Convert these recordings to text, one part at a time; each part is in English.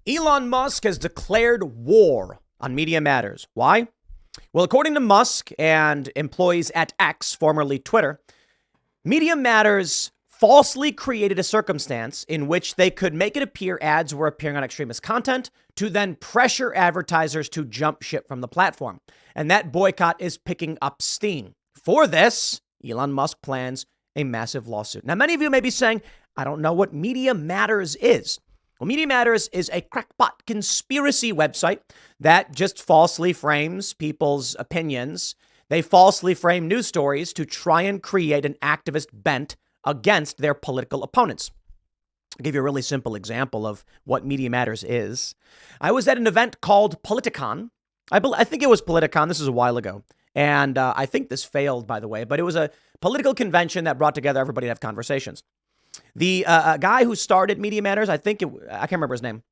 Elon Musk has declared war on Media Matters. Why? Well, according to Musk and employees at X, formerly Twitter, Media Matters falsely created a circumstance in which they could make it appear ads were appearing on extremist content to then pressure advertisers to jump ship from the platform. And that boycott is picking up steam. For this, Elon Musk plans a massive lawsuit. Now, many of you may be saying, I don't know what Media Matters is. Well, Media Matters is a crackpot conspiracy website that just falsely frames people's opinions. They falsely frame news stories to try and create an activist bent against their political opponents. I'll give you a really simple example of what Media Matters is. I was at an event called Politicon. I think it was Politicon. This is a while ago. And I think this failed, by the way, but it was a political convention that brought together everybody to have conversations. The guy who started Media Matters, I can't remember his name,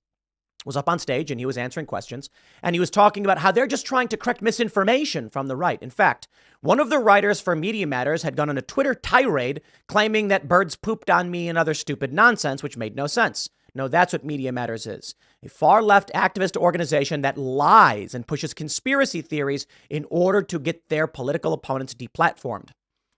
was up on stage and he was answering questions. And he was talking about how they're just trying to correct misinformation from the right. In fact, one of the writers for Media Matters had gone on a Twitter tirade claiming that birds pooped on me and other stupid nonsense, which made no sense. No, that's what Media Matters is. A far-left activist organization that lies and pushes conspiracy theories in order to get their political opponents deplatformed.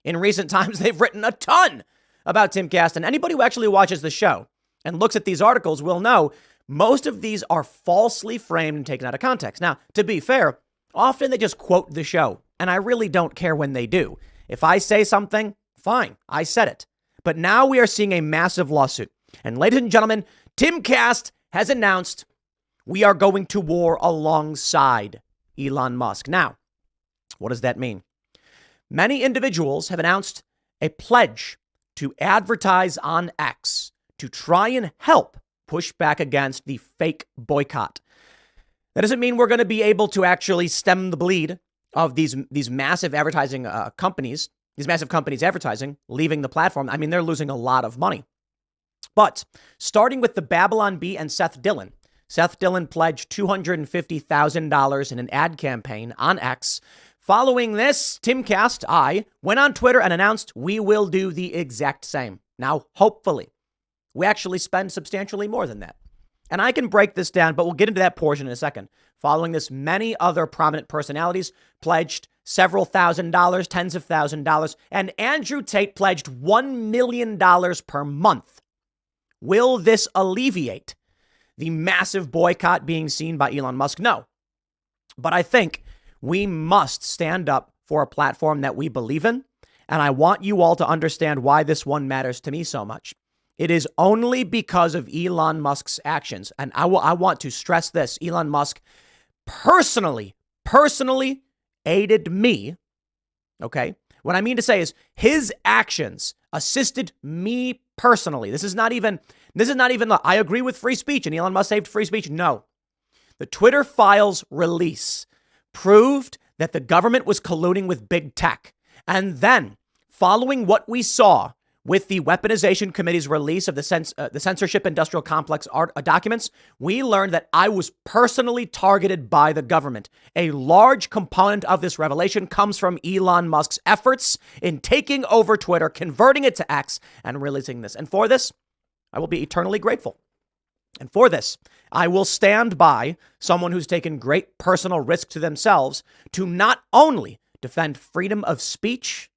In recent times, they've written a ton about Timcast, and anybody who actually watches the show and looks at these articles will know most of these are falsely framed and taken out of context. Now, to be fair, often they just quote the show, and I really don't care when they do. If I say something, fine, I said it. But now we are seeing a massive lawsuit. And ladies and gentlemen, Timcast has announced we are going to war alongside Elon Musk. Now, what does that mean? Many individuals have announced a pledge to advertise on X to try and help push back against the fake boycott. That doesn't mean we're going to be able to actually stem the bleed of these massive advertising companies, these massive companies advertising, leaving the platform. I mean, they're losing a lot of money. But starting with the Babylon Bee and Seth Dillon pledged $250,000 in an ad campaign on X. Following this, Timcast, I went on Twitter and announced we will do the exact same. Now, hopefully, we actually spend substantially more than that. And I can break this down, but we'll get into that portion in a second. Following this, many other prominent personalities pledged several $1,000s, tens of $1,000s, and Andrew Tate pledged $1 million per month. Will this alleviate the massive boycott being seen by Elon Musk? No. But I think we must stand up for a platform that we believe in. And I want you all to understand why this one matters to me so much. It is only because of Elon Musk's actions. And I want to stress this. Elon Musk personally aided me. Okay. What I mean to say is his actions assisted me personally. This is not even I agree with free speech and Elon Musk saved free speech. No. The Twitter files release proved that the government was colluding with big tech. And then, following what we saw with the Weaponization Committee's release of the Censorship Industrial Complex documents, we learned that I was personally targeted by the government. A large component of this revelation comes from Elon Musk's efforts in taking over Twitter, converting it to X, and releasing this. And for this, I will be eternally grateful. And for this, I will stand by someone who's taken great personal risk to themselves to not only defend freedom of speech,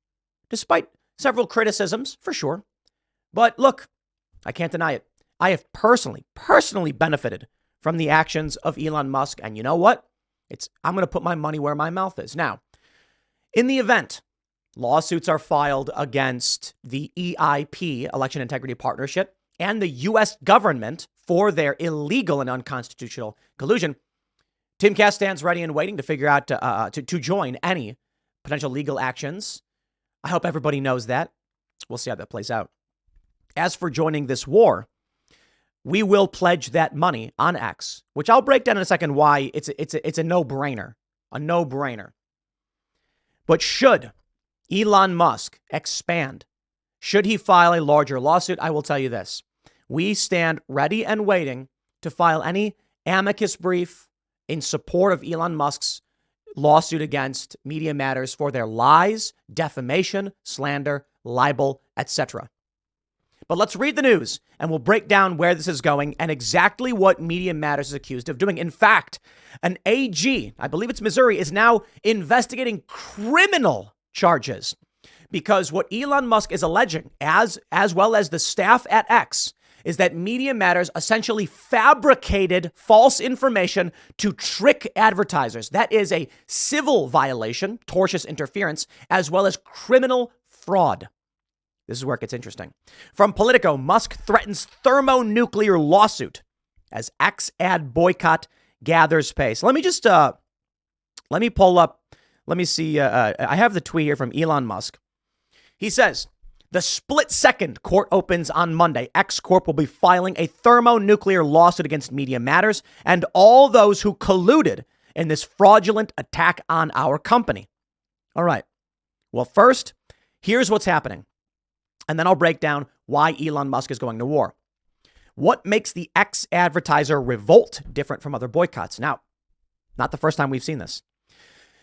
despite several criticisms, for sure, but look, I can't deny it. I have personally benefited from the actions of Elon Musk. And you know what? I'm going to put my money where my mouth is. Now, in the event lawsuits are filed against the EIP, Election Integrity Partnership, and the U.S. government for their illegal and unconstitutional collusion, Timcast stands ready and waiting to figure out to join any potential legal actions. I hope everybody knows that. We'll see how that plays out. As for joining this war, we will pledge that money on X, which I'll break down in a second why it's a no-brainer, But should Elon Musk expand, should he file a larger lawsuit, I will tell you this. We stand ready and waiting to file any amicus brief in support of Elon Musk's lawsuit against Media Matters for their lies, defamation, slander, libel, etc. But let's read the news and we'll break down where this is going and exactly what Media Matters is accused of doing. In fact, an AG, I believe it's Missouri, is now investigating criminal charges because what Elon Musk is alleging, as well as the staff at X, is that Media Matters essentially fabricated false information to trick advertisers. That is a civil violation, tortious interference, as well as criminal fraud. This is where it gets interesting. From Politico, Musk threatens thermonuclear lawsuit as X ad boycott gathers pace. Let me just, let me pull up, let me see. I have the tweet here from Elon Musk. He says, the split second court opens on Monday. X Corp will be filing a thermonuclear lawsuit against Media Matters and all those who colluded in this fraudulent attack on our company. All right. Well, first, here's what's happening. And then I'll break down why Elon Musk is going to war. What makes the X advertiser revolt different from other boycotts? Now, not the first time we've seen this.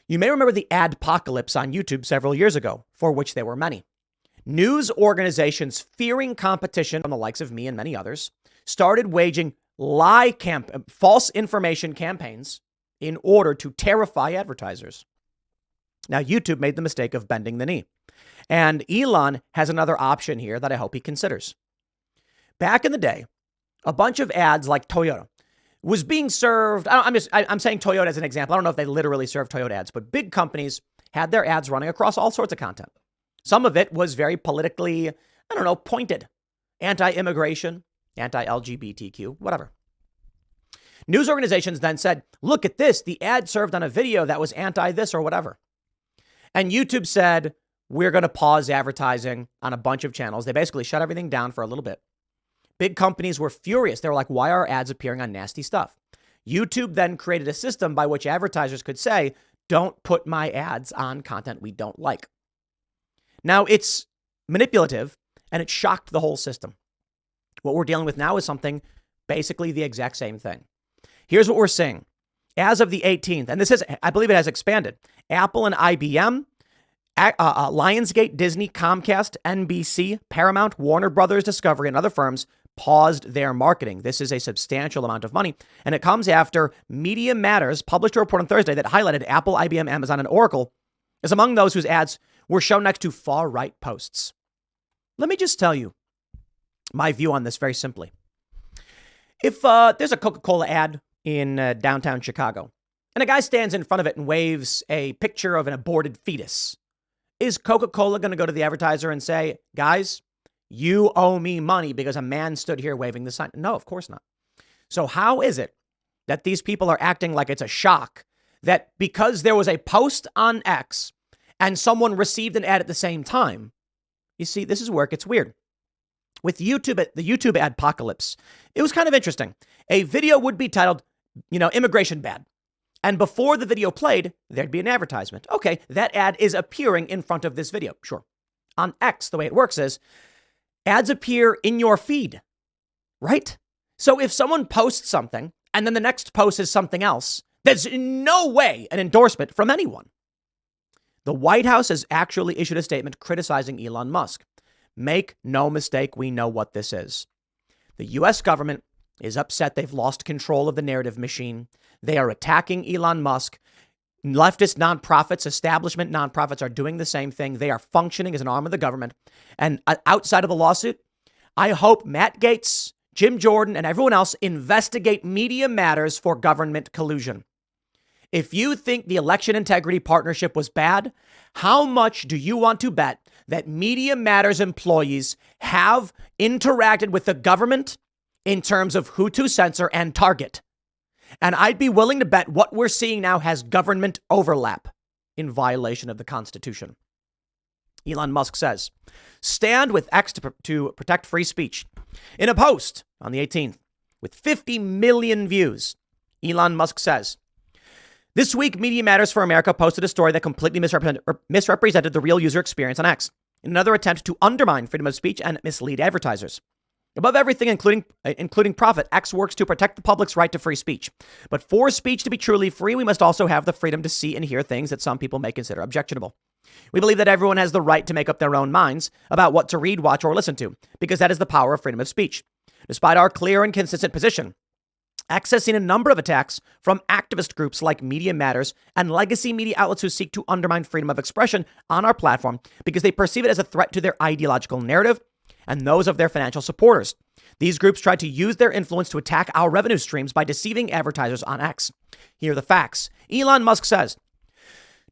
You may remember the adpocalypse on YouTube several years ago, for which there were many. News organizations fearing competition from the likes of me and many others started waging false information campaigns in order to terrify advertisers. Now, YouTube made the mistake of bending the knee. And Elon has another option here that I hope he considers. Back in the day, a bunch of ads like Toyota was being served. I'm saying Toyota as an example. I don't know if they literally serve Toyota ads, but big companies had their ads running across all sorts of content. Some of it was very politically, pointed. Anti-immigration, anti-LGBTQ, whatever. News organizations then said, look at this. The ad served on a video that was anti-this or whatever. And YouTube said, we're going to pause advertising on a bunch of channels. They basically shut everything down for a little bit. Big companies were furious. They were like, why are ads appearing on nasty stuff? YouTube then created a system by which advertisers could say, don't put my ads on content we don't like. Now, it's manipulative and it shocked the whole system. What we're dealing with now is something basically the exact same thing. Here's what we're seeing. As of the 18th, and this is, I believe it has expanded, Apple and IBM, Lionsgate, Disney, Comcast, NBC, Paramount, Warner Brothers, Discovery, and other firms paused their marketing. This is a substantial amount of money, and it comes after Media Matters published a report on Thursday that highlighted Apple, IBM, Amazon, and Oracle as among those whose ads were shown next to far-right posts. Let me just tell you my view on this very simply. If there's a Coca-Cola ad in downtown Chicago, and a guy stands in front of it and waves a picture of an aborted fetus, is Coca-Cola going to go to the advertiser and say, guys, you owe me money because a man stood here waving the sign? No, of course not. So how is it that these people are acting like it's a shock that because there was a post on X and someone received an ad at the same time? You see, this is where it gets weird. With YouTube, the YouTube adpocalypse, it was kind of interesting. A video would be titled, immigration bad. And before the video played, there'd be an advertisement. Okay, that ad is appearing in front of this video. Sure. On X, the way it works is ads appear in your feed, right? So if someone posts something and then the next post is something else, there's in no way an endorsement from anyone. The White House has actually issued a statement criticizing Elon Musk. Make no mistake, we know what this is. The U.S. government is upset they've lost control of the narrative machine. They are attacking Elon Musk. Leftist nonprofits, establishment nonprofits are doing the same thing. They are functioning as an arm of the government. And outside of the lawsuit, I hope Matt Gaetz, Jim Jordan, and everyone else investigate Media Matters for government collusion. If you think the election integrity partnership was bad, how much do you want to bet that Media Matters employees have interacted with the government in terms of who to censor and target? And I'd be willing to bet what we're seeing now has government overlap in violation of the Constitution. Elon Musk says, stand with X to protect free speech. In a post on the 18th with 50 million views, Elon Musk says, this week, Media Matters for America posted a story that completely misrepresented the real user experience on X in another attempt to undermine freedom of speech and mislead advertisers. Above everything, including profit, X works to protect the public's right to free speech. But for speech to be truly free, we must also have the freedom to see and hear things that some people may consider objectionable. We believe that everyone has the right to make up their own minds about what to read, watch, or listen to, because that is the power of freedom of speech. Despite our clear and consistent position, X has seen a number of attacks from activist groups like Media Matters and legacy media outlets who seek to undermine freedom of expression on our platform because they perceive it as a threat to their ideological narrative and those of their financial supporters. These groups try to use their influence to attack our revenue streams by deceiving advertisers on X. Here are the facts. Elon Musk says,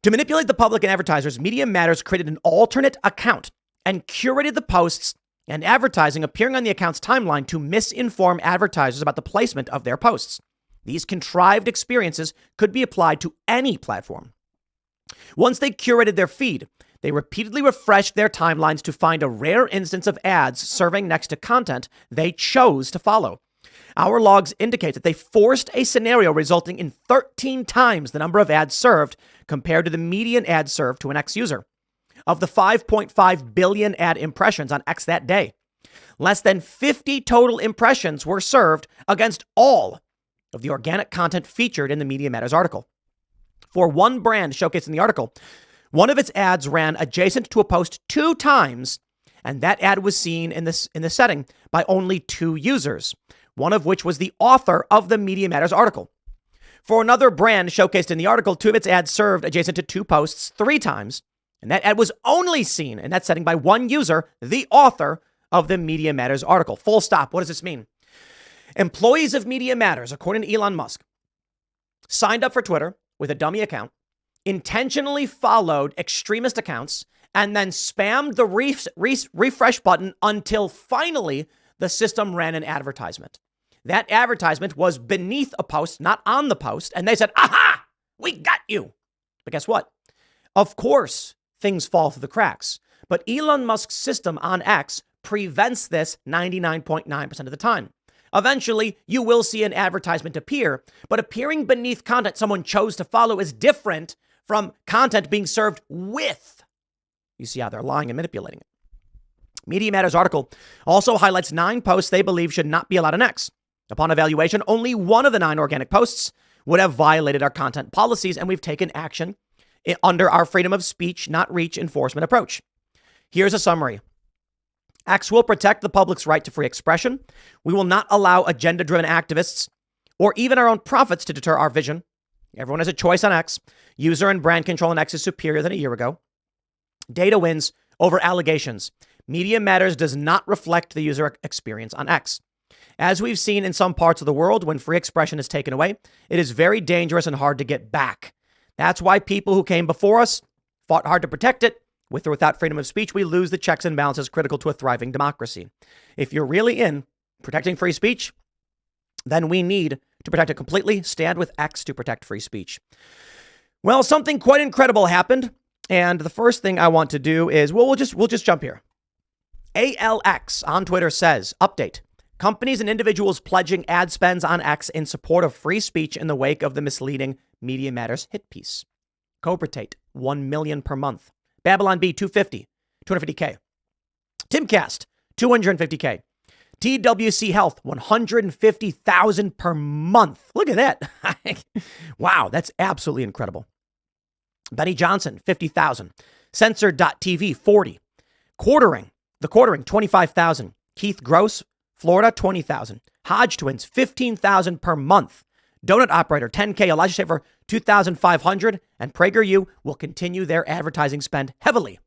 to manipulate the public and advertisers, Media Matters created an alternate account and curated the posts and advertising appearing on the account's timeline to misinform advertisers about the placement of their posts. These contrived experiences could be applied to any platform. Once they curated their feed, they repeatedly refreshed their timelines to find a rare instance of ads serving next to content they chose to follow. Our logs indicate that they forced a scenario resulting in 13 times the number of ads served compared to the median ad served to an X user. Of the 5.5 billion ad impressions on X that day, less than 50 total impressions were served against all of the organic content featured in the Media Matters article. For one brand showcased in the article, one of its ads ran adjacent to a post 2 times, and that ad was seen in the setting by only 2 users, one of which was the author of the Media Matters article. For another brand showcased in the article, 2 of its ads served adjacent to 2 posts 3 times, and that ad was only seen in that setting by 1 user, the author of the Media Matters article. Full stop. What does this mean? Employees of Media Matters, according to Elon Musk, signed up for Twitter with a dummy account, intentionally followed extremist accounts, and then spammed the refresh button until finally the system ran an advertisement. That advertisement was beneath a post, not on the post, and they said, aha, we got you. But guess what? Of course, things fall through the cracks, but Elon Musk's system on X prevents this 99.9% of the time. Eventually, you will see an advertisement appear, but appearing beneath content someone chose to follow is different from content being served with. You see how they're lying and manipulating it. Media Matters article also highlights 9 posts they believe should not be allowed on X. Upon evaluation, only 1 of the 9 organic posts would have violated our content policies, and we've taken action under our freedom of speech, not reach enforcement approach. Here's a summary. X will protect the public's right to free expression. We will not allow agenda-driven activists or even our own profits to deter our vision. Everyone has a choice on X. User and brand control on X is superior than a year ago. Data wins over allegations. Media Matters does not reflect the user experience on X. As we've seen in some parts of the world, when free expression is taken away, it is very dangerous and hard to get back. That's why people who came before us fought hard to protect it. With or without freedom of speech, we lose the checks and balances critical to a thriving democracy. If you're really in protecting free speech, then we need to protect it completely. Stand with X to protect free speech. Well, something quite incredible happened. And the first thing I want to do is, we'll just jump here. ALX on Twitter says, update. Companies and individuals pledging ad spends on X in support of free speech in the wake of the misleading Media Matters hit piece. Cobra Tate, 1 million per month. Babylon Bee, 250K. Timcast, 250K. TWC Health, 150,000 per month. Look at that. Wow, that's absolutely incredible. Benny Johnson, 50,000. Censor.tv, 40. The Quartering, 25,000. Keith Gross, Florida, 20,000. Hodge Twins, 15,000 per month. Donut Operator, 10K. Elijah Schaefer, 2,500. And PragerU will continue their advertising spend heavily.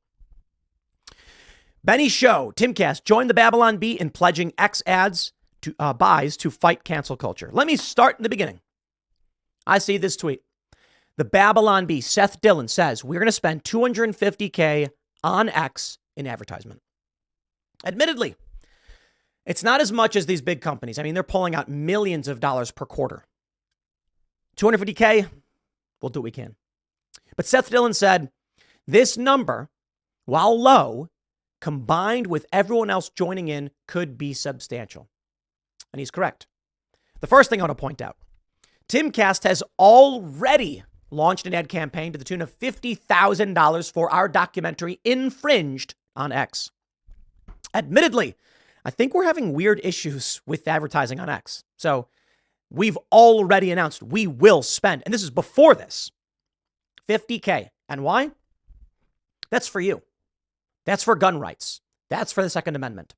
Benny Show, Timcast, joined the Babylon Bee in pledging X ads to buys to fight cancel culture. Let me start in the beginning. I see this tweet. The Babylon Bee, Seth Dillon, says, we're going to spend $250K on X in advertisement. Admittedly, it's not as much as these big companies. I mean, they're pulling out millions of dollars per quarter. $250K, we'll do what we can. But Seth Dillon said, this number, while low, combined with everyone else joining in, could be substantial. And he's correct. The first thing I want to point out, Timcast has already launched an ad campaign to the tune of $50,000 for our documentary Infringed on X. Admittedly, I think we're having weird issues with advertising on X. So we've already announced we will spend, and this is before this, $50K. And why? That's for you. That's for gun rights. That's for the Second Amendment.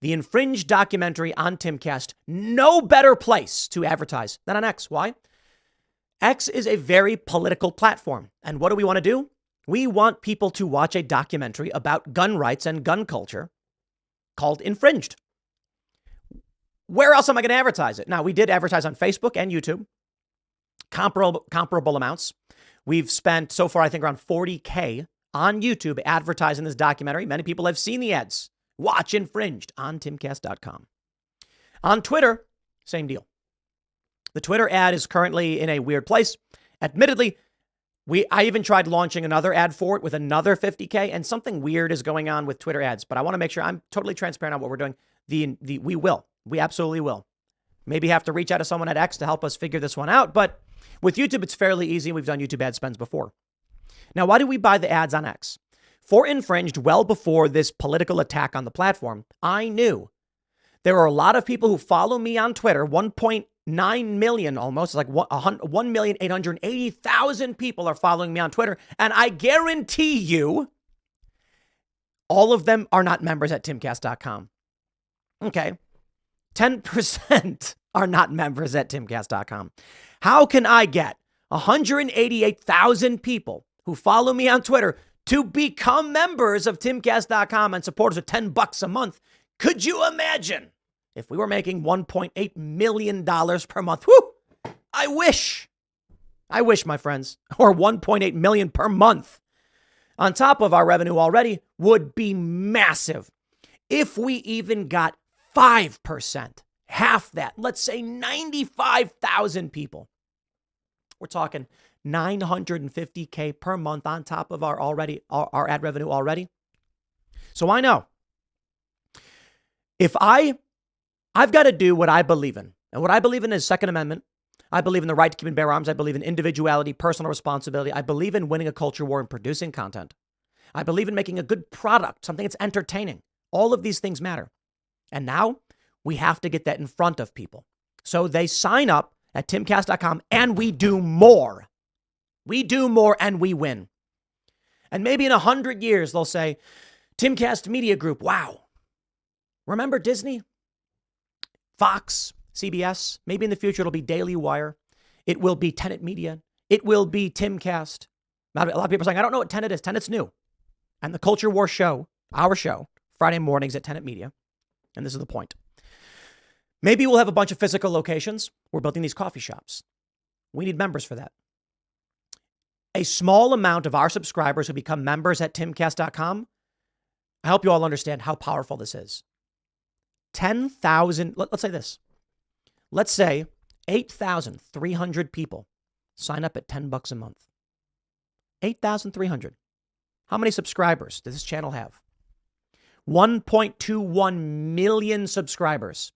The infringed documentary on Timcast, no better place to advertise than on X. Why? X is a very political platform. And what do we want to do? We want people to watch a documentary about gun rights and gun culture called Infringed. Where else am I going to advertise it? Now, we did advertise on Facebook and YouTube, comparable amounts. We've spent so far, I think, around $40K on YouTube advertising this documentary. Many people have seen the ads. Watch Infringed on timcast.com. On Twitter, same deal. The Twitter ad is currently in a weird place. Admittedly, I even tried launching another ad for it with another $50K, and something weird is going on with Twitter ads. But I want to make sure I'm totally transparent on what we're doing. We absolutely will. Maybe have to reach out to someone at X to help us figure this one out. But with YouTube, it's fairly easy. We've done YouTube ad spends before. Now, why do we buy the ads on X? For Infringed, well before this political attack on the platform, I knew there are a lot of people who follow me on Twitter. 1.9 million almost, like 1,880,000 people are following me on Twitter. And I guarantee you, all of them are not members at timcast.com. Okay. 10% are not members at timcast.com. How can I get 188,000 people who follow me on Twitter to become members of timcast.com and support us with $10 a month? Could you imagine if we were making $1.8 million per month? Whew! I wish, my friends, or 1.8 million per month on top of our revenue already would be massive. If we even got 5%, half that, let's say 95,000 people, we're talking $950K per month on top of our ad revenue already. So I know if I've got to do what I believe in, and what I believe in is Second Amendment. I believe in the right to keep and bear arms. I believe in individuality, personal responsibility. I believe in winning a culture war and producing content. I believe in making a good product, something that's entertaining. All of these things matter. And now we have to get that in front of people. So they sign up at timcast.com and we do more. We do more and we win. And maybe in 100 years, they'll say, Timcast Media Group, wow. Remember Disney? Fox, CBS? Maybe in the future, it'll be Daily Wire. It will be Tenet Media. It will be Timcast. A lot of people are saying, I don't know what Tenet is. Tenet's new. And the Culture War show, our show, Friday mornings at Tenet Media. And this is the point. Maybe we'll have a bunch of physical locations. We're building these coffee shops. We need members for that. A small amount of our subscribers who become members at timcast.com, I hope you all understand how powerful this is. 10,000, let's say this. Let's say 8,300 people sign up at $10 a month. 8,300. How many subscribers does this channel have? 1.21 million subscribers.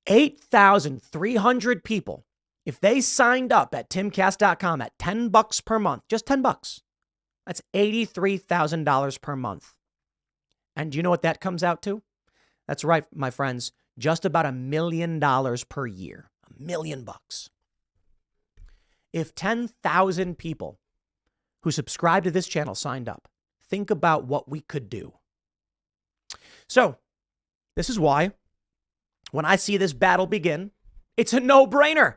8,300 people. If they signed up at timcast.com at $10 per month, just $10, that's $83,000 per month. And do you know what that comes out to? That's right, my friends, just about $1 million per year. $1 million. If 10,000 people who subscribe to this channel signed up, think about what we could do. So, this is why when I see this battle begin, it's a no-brainer.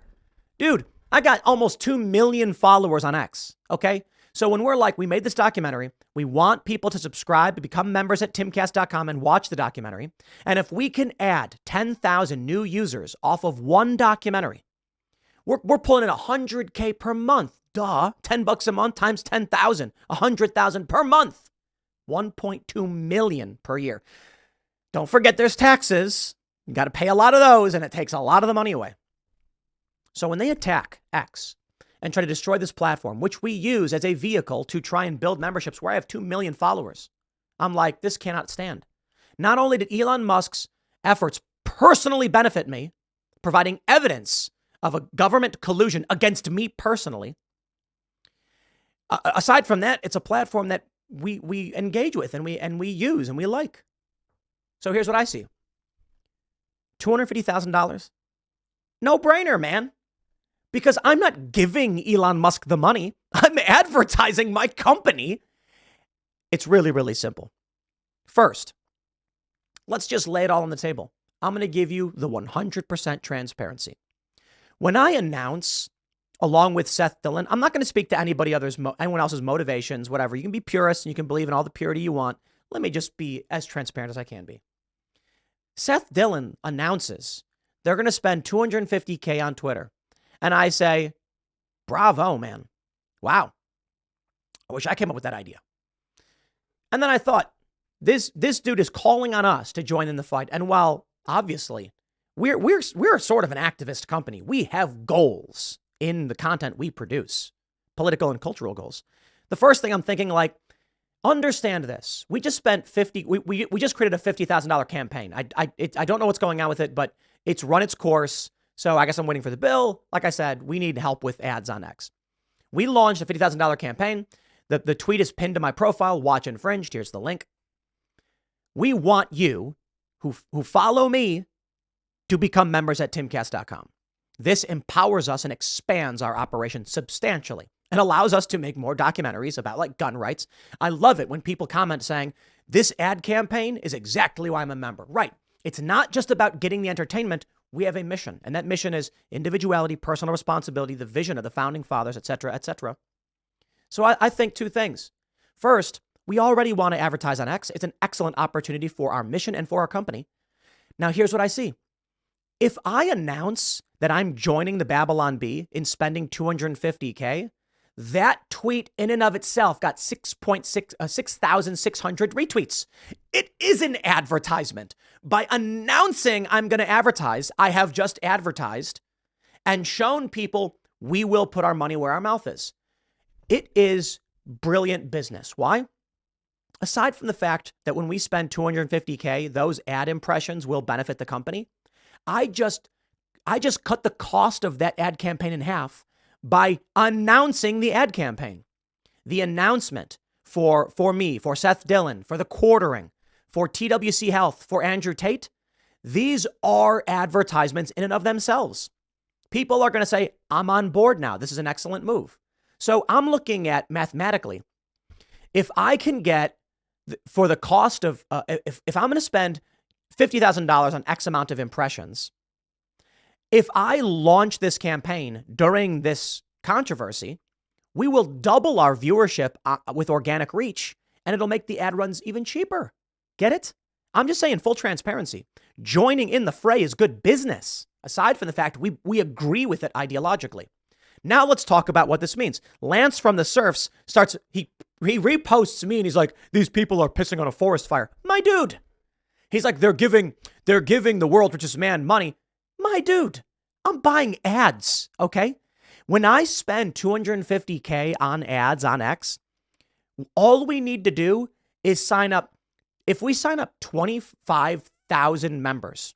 Dude, I got almost 2 million followers on X, okay? So when we're like, we made this documentary, we want people to subscribe, to become members at timcast.com and watch the documentary. And if we can add 10,000 new users off of one documentary, we're pulling in $100K per month. Duh, $10 a month times 10,000, 100,000 per month, 1.2 million per year. Don't forget there's taxes. You got to pay a lot of those, and it takes a lot of the money away. So when they attack X and try to destroy this platform, which we use as a vehicle to try and build memberships where I have 2 million followers, I'm like, this cannot stand. Not only did Elon Musk's efforts personally benefit me, providing evidence of a government collusion against me personally, aside from that, it's a platform that we engage with and we use and we like. So here's what I see. $250,000. No brainer, man. Because I'm not giving Elon Musk the money. I'm advertising my company. It's really, really simple. First, let's just lay it all on the table. I'm going to give you the 100% transparency. When I announce, along with Seth Dillon, I'm not going to speak to anyone else's motivations, whatever. You can be purist and you can believe in all the purity you want. Let me just be as transparent as I can be. Seth Dillon announces they're going to spend $250K on Twitter. And I say, bravo, man. Wow. I wish I came up with that idea. And then I thought, this dude is calling on us to join in the fight. And while obviously we're sort of an activist company, we have goals in the content we produce, political and cultural goals. The first thing I'm thinking, like, understand this. We just spent we just created a $50,000 campaign. I don't know what's going on with it, but it's run its course. So I guess I'm waiting for the bill. Like I said, we need help with ads on X. We launched a $50,000 campaign. The tweet is pinned to my profile, Watch Infringed. Here's the link. We want you who follow me to become members at timcast.com. This empowers us and expands our operation substantially and allows us to make more documentaries about like gun rights. I love it when people comment saying, this ad campaign is exactly why I'm a member. Right. It's not just about getting the entertainment. We have a mission, and that mission is individuality, personal responsibility, the vision of the founding fathers, et cetera, et cetera. So I think two things. First, we already want to advertise on X. It's an excellent opportunity for our mission and for our company. Now, here's what I see. If I announce that I'm joining the Babylon Bee in spending $250K, that tweet in and of itself got 6,600 retweets. It is an advertisement. By announcing I'm going to advertise, I have just advertised and shown people we will put our money where our mouth is. It is brilliant business. Why? Aside from the fact that when we spend $250K, those ad impressions will benefit the company, I just cut the cost of that ad campaign in half by announcing the ad campaign. The announcement for me, for Seth Dillon, for the quartering, for TWC Health, for Andrew Tate, these are advertisements in and of themselves. People are going to say, I'm on board now. This is an excellent move. So I'm looking at mathematically, if I can get for the cost of, if I'm going to spend $50,000 on X amount of impressions, if I launch this campaign during this controversy, we will double our viewership with organic reach, and it'll make the ad runs even cheaper. Get it? I'm just saying, full transparency. Joining in the fray is good business, aside from the fact we agree with it ideologically. Now let's talk about what this means. Lance from the Surfs starts, he reposts me and he's like, these people are pissing on a forest fire. My dude. He's like, they're giving the world's richest man money. My dude, I'm buying ads, okay? When I spend $250K on ads on X, all we need to do is sign up. If we sign up 25,000 members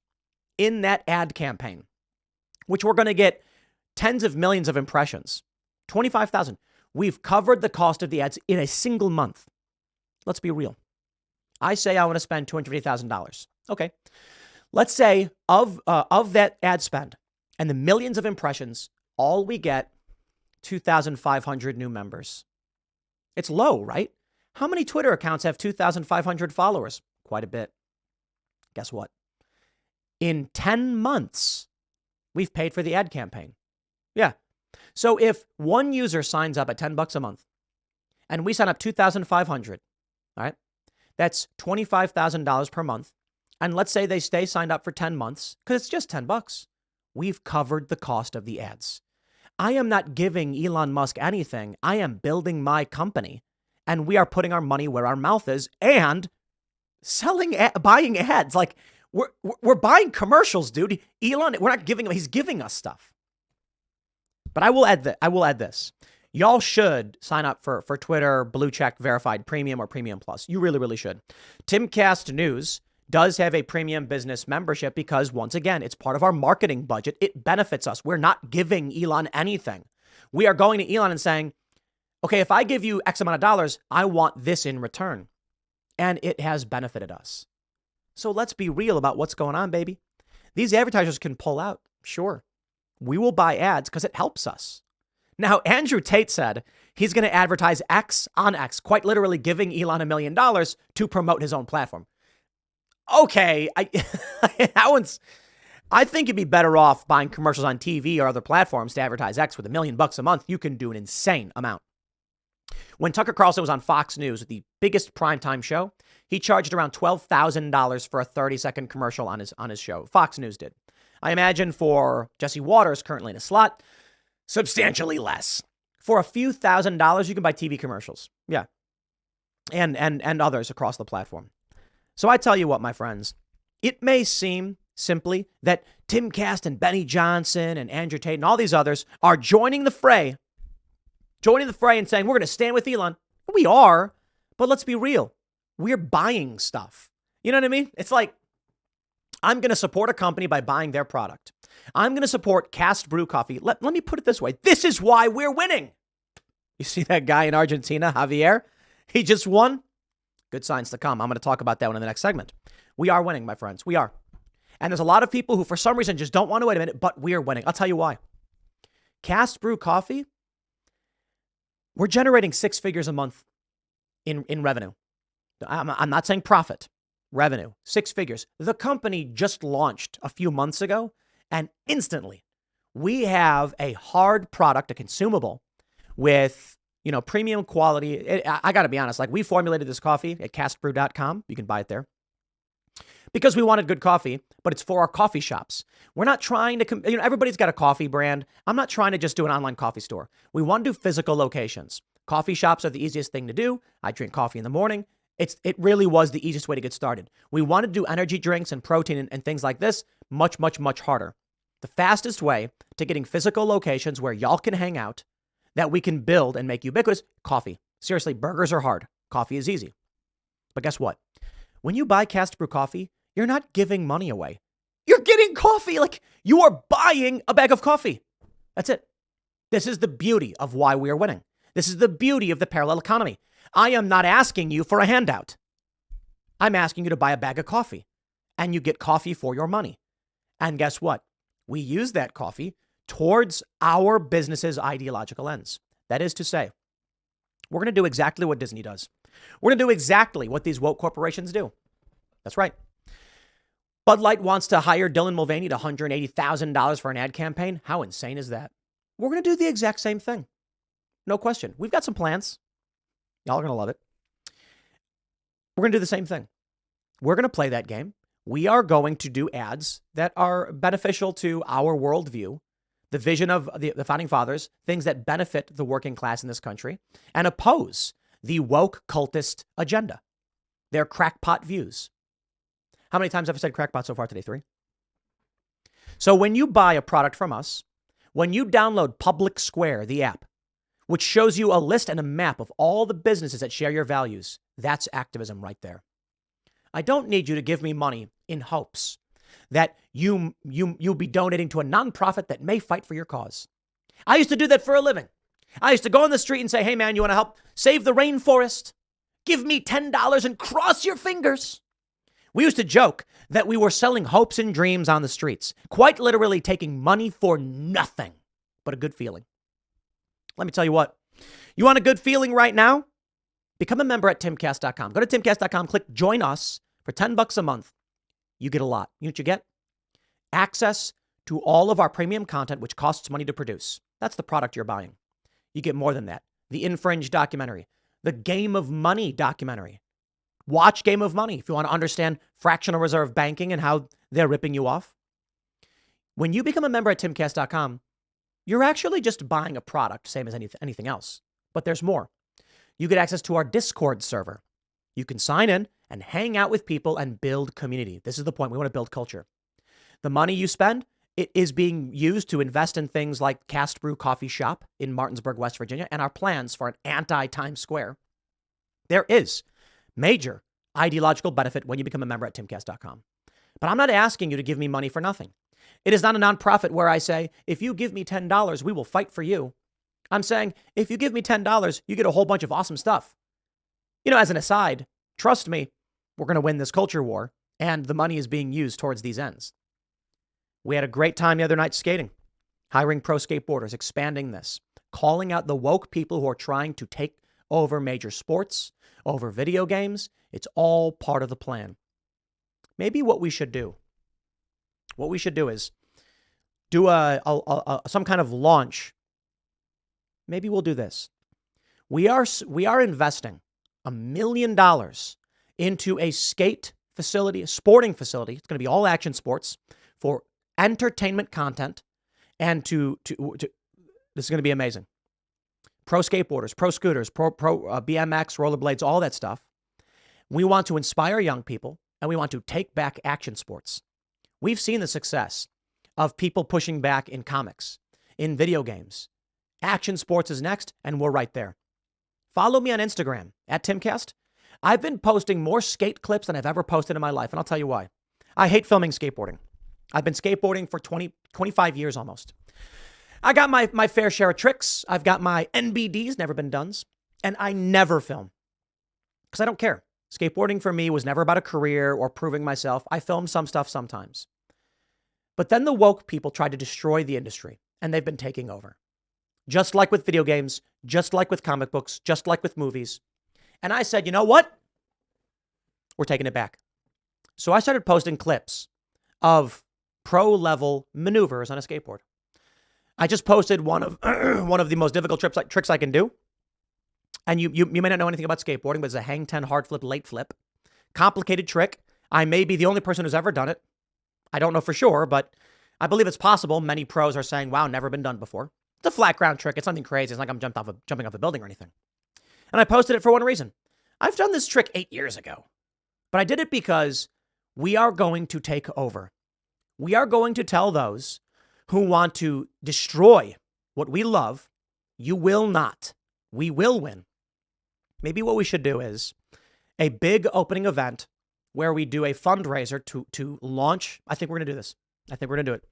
in that ad campaign, which we're going to get tens of millions of impressions, 25,000, we've covered the cost of the ads in a single month. Let's be real. I say I want to spend $250,000. Okay. Let's say of that ad spend and the millions of impressions, all we get 2,500 new members. It's low, right? How many Twitter accounts have 2,500 followers? Quite a bit. Guess what? In 10 months, we've paid for the ad campaign. Yeah. So if one user signs up at $10 a month and we sign up 2,500, all right, that's $25,000 per month. And let's say they stay signed up for 10 months because it's just $10. We've covered the cost of the ads. I am not giving Elon Musk anything. I am building my company, and we are putting our money where our mouth is and buying ads. Like we're buying commercials, dude. Elon, we're not giving him, he's giving us stuff. But I will add this. Y'all should sign up for Twitter Blue Check Verified Premium or Premium Plus. You really, really should. Timcast News does have a premium business membership because, once again, it's part of our marketing budget. It benefits us. We're not giving Elon anything. We are going to Elon and saying, okay, if I give you X amount of dollars, I want this in return. And it has benefited us. So let's be real about what's going on, baby. These advertisers can pull out. Sure. We will buy ads because it helps us. Now, Andrew Tate said he's going to advertise X on X, quite literally giving Elon $1 million to promote his own platform. Okay, I think you'd be better off buying commercials on TV or other platforms to advertise X with $1 million a month. You can do an insane amount. When Tucker Carlson was on Fox News, the biggest primetime show, he charged around $12,000 for a 30-second commercial on his show. Fox News did. I imagine for Jesse Waters, currently in a slot, substantially less. For a few $1,000s, you can buy TV commercials. Yeah. And others across the platform. So I tell you what, my friends, it may seem simply that Timcast and Benny Johnson and Andrew Tate and all these others are joining the fray and saying, we're going to stand with Elon. We are, but let's be real. We're buying stuff. You know what I mean? It's like, I'm going to support a company by buying their product. I'm going to support Cast Brew Coffee. Let me put it this way. This is why we're winning. You see that guy in Argentina, Javier? He just won. Good signs to come. I'm going to talk about that one in the next segment. We are winning, my friends. We are. And there's a lot of people who, for some reason, just don't want to wait a minute, but we're winning. I'll tell you why. Cast Brew Coffee, we're generating 6 figures a month in revenue. I'm not saying profit, revenue, 6 figures. The company just launched a few months ago, and instantly we have a hard product, a consumable with, premium quality. I got to be honest, like we formulated this coffee at castbrew.com. You can buy it there. Because we wanted good coffee, but it's for our coffee shops. We're not trying to, everybody's got a coffee brand. I'm not trying to just do an online coffee store. We want to do physical locations. Coffee shops are the easiest thing to do. I drink coffee in the morning. It really was the easiest way to get started. We want to do energy drinks and protein and things like this much, much, much harder. The fastest way to getting physical locations where y'all can hang out that we can build and make ubiquitous, coffee. Seriously, burgers are hard. Coffee is easy. But guess what? When you buy Cast Brew Coffee, you're not giving money away. You're getting coffee. Like you are buying a bag of coffee. That's it. This is the beauty of why we are winning. This is the beauty of the parallel economy. I am not asking you for a handout. I'm asking you to buy a bag of coffee and you get coffee for your money. And guess what? We use that coffee towards our business's ideological ends. That is to say, we're going to do exactly what Disney does. We're going to do exactly what these woke corporations do. That's right. Bud Light wants to hire Dylan Mulvaney to $180,000 for an ad campaign. How insane is that? We're going to do the exact same thing. No question. We've got some plans. Y'all are going to love it. We're going to do the same thing. We're going to play that game. We are going to do ads that are beneficial to our worldview, the vision of the founding fathers, things that benefit the working class in this country, and oppose the woke cultist agenda, their crackpot views. How many times have I said crackpot so far today? 3. So when you buy a product from us, when you download Public Square, the app, which shows you a list and a map of all the businesses that share your values, that's activism right there. I don't need you to give me money in hopes that you'll be donating to a nonprofit that may fight for your cause. I used to do that for a living. I used to go on the street and say, hey man, you want to help save the rainforest? Give me $10 and cross your fingers. We used to joke that we were selling hopes and dreams on the streets, quite literally taking money for nothing but a good feeling. Let me tell you what, you want a good feeling right now? Become a member at Timcast.com. Go to Timcast.com, click join us for $10 a month. You get a lot. You know what you get? Access to all of our premium content, which costs money to produce. That's the product you're buying. You get more than that. The Infringe documentary, the Game of Money documentary. Watch Game of Money if you want to understand fractional reserve banking and how they're ripping you off. When you become a member at Timcast.com, you're actually just buying a product, same as anything else. But there's more. You get access to our Discord server. You can sign in and hang out with people and build community. This is the point. We want to build culture. The money you spend, it is being used to invest in things like Cast Brew Coffee Shop in Martinsburg, West Virginia, and our plans for an anti-Times Square. There is major ideological benefit when you become a member at Timcast.com. But I'm not asking you to give me money for nothing. It is not a nonprofit where I say, if you give me $10, we will fight for you. I'm saying, if you give me $10, you get a whole bunch of awesome stuff. As an aside, trust me, we're going to win this culture war, and the money is being used towards these ends. We had a great time the other night skating, hiring pro skateboarders, expanding this, calling out the woke people who are trying to take over major sports, over video games. It's all part of the plan. Maybe what we should do is do some kind of launch. Maybe we'll do this. We are investing $1 million into a skate facility, a sporting facility. It's going to be all action sports for entertainment content, and to this is going to be amazing. Pro skateboarders, pro scooters, pro BMX, rollerblades, all that stuff. We want to inspire young people, and we want to take back action sports. We've seen the success of people pushing back in comics, in video games. Action sports is next, and we're right there. Follow me on Instagram at Timcast. I've been posting more skate clips than I've ever posted in my life, and I'll tell you why. I hate filming skateboarding. I've been skateboarding for 25 years almost. I got my fair share of tricks. I've got my NBDs, never been dones, and I never film because I don't care. Skateboarding for me was never about a career or proving myself. I film some stuff sometimes. But then the woke people tried to destroy the industry, and they've been taking over. Just like with video games, just like with comic books, just like with movies. And I said, you know what? We're taking it back. So I started posting clips of pro-level maneuvers on a skateboard. I just posted one of the most difficult tricks I can do. And you may not know anything about skateboarding, but it's a hang 10 hard flip, late flip. Complicated trick. I may be the only person who's ever done it. I don't know for sure, but I believe it's possible. Many pros are saying, wow, never been done before. It's a flat ground trick. It's nothing crazy. It's like I'm jumping off a building or anything. And I posted it for one reason. I've done this trick 8 years ago, but I did it because we are going to take over. We are going to tell those who want to destroy what we love, you will not. We will win. Maybe what we should do is a big opening event where we do a fundraiser to launch. I think we're going to do this. I think we're going to do it.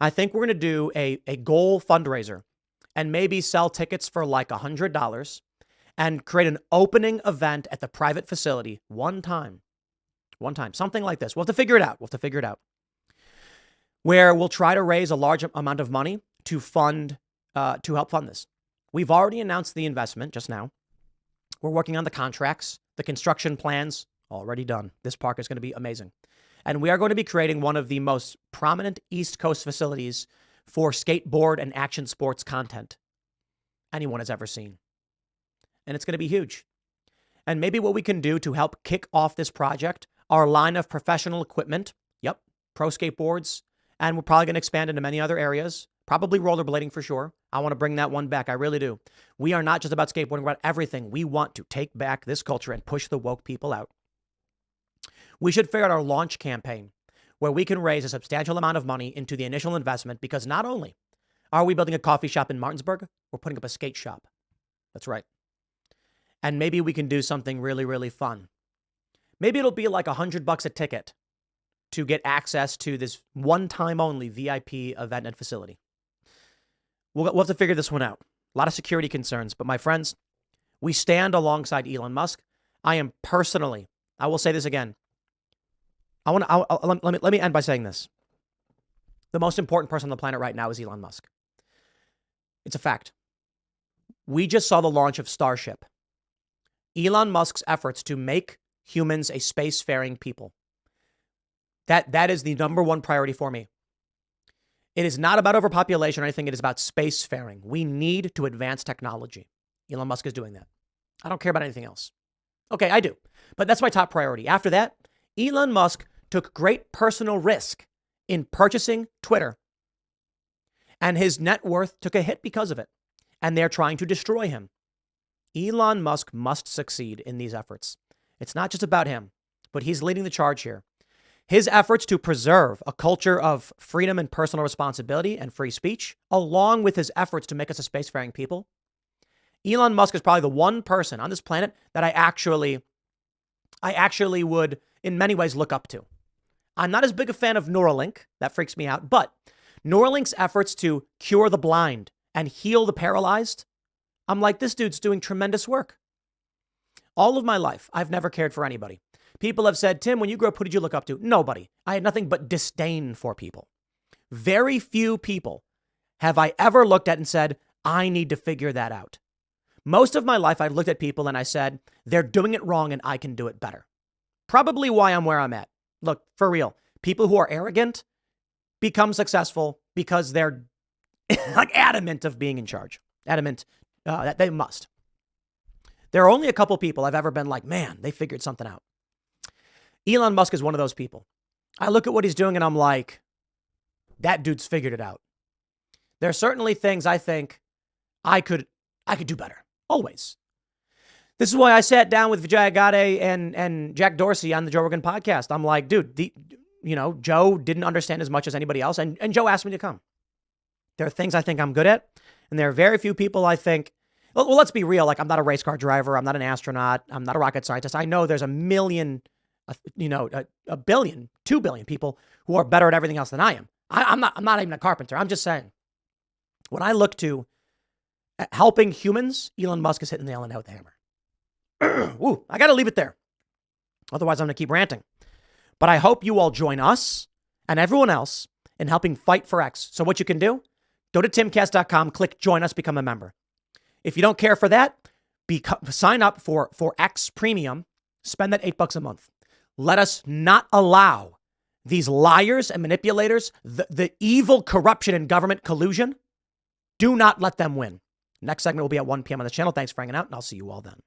I think we're going to do a goal fundraiser and maybe sell tickets for like $100 and create an opening event at the private facility one time, something like this. We'll have to figure it out. Where we'll try to raise a large amount of money to help fund this. We've already announced the investment just now. We're working on the contracts, the construction plans, already done. This park is going to be amazing. And we are going to be creating one of the most prominent East Coast facilities for skateboard and action sports content anyone has ever seen. And it's going to be huge. And maybe what we can do to help kick off this project, our line of professional equipment, pro skateboards, and we're probably going to expand into many other areas, probably rollerblading for sure. I want to bring that one back. I really do. We are not just about skateboarding, we're about everything. We want to take back this culture and push the woke people out. We should figure out our launch campaign where we can raise a substantial amount of money into the initial investment, because not only are we building a coffee shop in Martinsburg, we're putting up a skate shop. That's right. And maybe we can do something really, really fun. Maybe it'll be like $100 a ticket to get access to this one-time only VIP event and facility. We'll have to figure this one out. A lot of security concerns, but my friends, we stand alongside Elon Musk. I will say this again. Let me end by saying this. The most important person on the planet right now is Elon Musk. It's a fact. We just saw the launch of Starship. Elon Musk's efforts to make humans a spacefaring people. That is the number one priority for me. It is not about overpopulation or anything. It is about spacefaring. We need to advance technology. Elon Musk is doing that. I don't care about anything else. Okay, I do. But that's my top priority. After that, Elon Musk took great personal risk in purchasing Twitter. And his net worth took a hit because of it. And they're trying to destroy him. Elon Musk must succeed in these efforts. It's not just about him, but he's leading the charge here. His efforts to preserve a culture of freedom and personal responsibility and free speech, along with his efforts to make us a spacefaring people. Elon Musk is probably the one person on this planet that I actually would, in many ways, look up to. I'm not as big a fan of Neuralink. That freaks me out. But Neuralink's efforts to cure the blind and heal the paralyzed, I'm like, this dude's doing tremendous work. All of my life, I've never cared for anybody. People have said, Tim, when you grew up, who did you look up to? Nobody. I had nothing but disdain for people. Very few people have I ever looked at and said, I need to figure that out. Most of my life, I looked at people and I said, they're doing it wrong and I can do it better. Probably why I'm where I'm at. Look, for real, people who are arrogant become successful because they're like adamant of being in charge, adamant that they must. There are only a couple people I've ever been like, man, they figured something out. Elon Musk is one of those people. I look at what he's doing and I'm like, that dude's figured it out. There are certainly things I think I could do better. Always. This is why I sat down with Vijay Agade and Jack Dorsey on the Joe Rogan podcast. I'm like, dude, Joe didn't understand as much as anybody else. And Joe asked me to come. There are things I think I'm good at. And there are very few people I think, well, let's be real. Like, I'm not a race car driver. I'm not an astronaut. I'm not a rocket scientist. I know there's a million, a billion, 2 billion people who are better at everything else than I am. I'm not even a carpenter. I'm just saying, when I look to helping humans, Elon Musk is hitting the nail on the head with the hammer. Woo, I got to leave it there. Otherwise, I'm going to keep ranting. But I hope you all join us and everyone else in helping fight for X. So what you can do, go to timcast.com, click join us, become a member. If you don't care for that, sign up for X Premium, spend that $8 a month. Let us not allow these liars and manipulators, the evil corruption and government collusion, do not let them win. Next segment will be at 1 p.m. on the channel. Thanks for hanging out, and I'll see you all then.